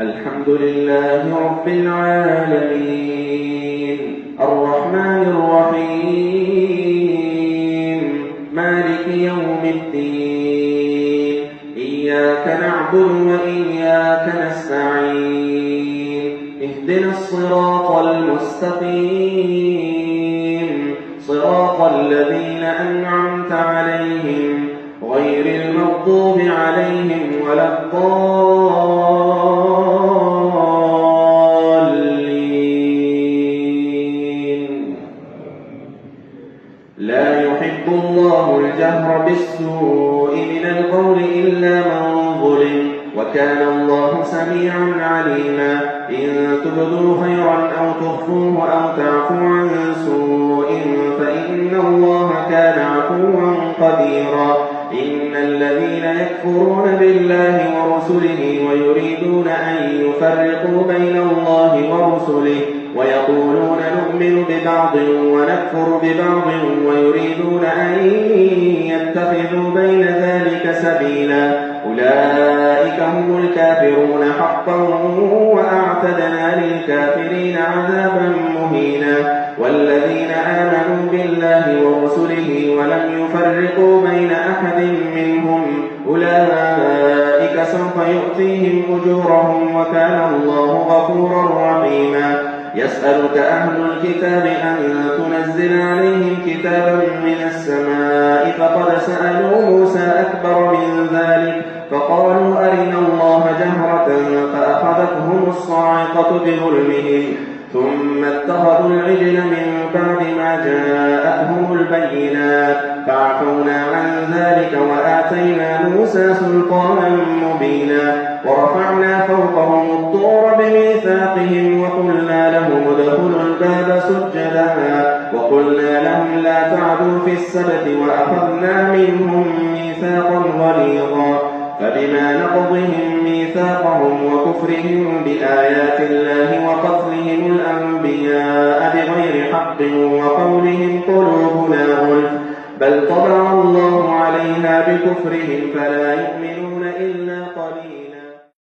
الحمد لله رب العالمين الرحمن الرحيم مالك يوم الدين إياك نعبد وإياك نستعين اهدنا الصراط المستقيم صراط الذين أنعمت عليهم غير المغضوب عليهم ولا الضالين. لا يحب الله الجهر بالسوء من القول إلا من ظلم وكان الله سميعا عليما. إن تبدوا خيرا أو تخفوه أو تعفو عن سوء فإن الله كان عفوا قديرا. إن الذين يكفرون بالله ورسله ويريدون أن يفرقوا بين الله ورسله ويقولون نؤمن ببعض ونكفر ببعض ويريدون أن يتخذوا بين ذلك سبيلا أولئك هم الكافرون حقا وأعتدنا للكافرين عذابا مهينا. والذين آمنوا بالله ورسله ولم يفرقوا بين أحد منهم أولئك سوف يؤتيهم أجورهم وكان الله غفورا رحيما. يسألك أهل الكتاب أن تنزل عليهم كتابا من السماء فقد سألوا موسى أكبر من ذلك فقالوا أرنا الله جهرة فأخذتهم الصاعقة بظلمهم ثم اتخذوا العجل من بعد ما جاءتهم البينات فعفونا عن ذلك وآتينا موسى سلطانا مبينا. ورفعنا فوقهم الطور بميثاقهم وقلنا لهم ادخلوا الباب سجدا وقلنا لهم لا تعدوا في السبت وأخذنا منهم ميثاقا غليظا. فبما نقضهم ميثاقهم وكفرهم بآيات الله وقتلهم الأنبياء بغير حق وقولهم قلوبنا غلف بل طبع الله عليها بكفرهم فلا يؤمنون إلا قليلا.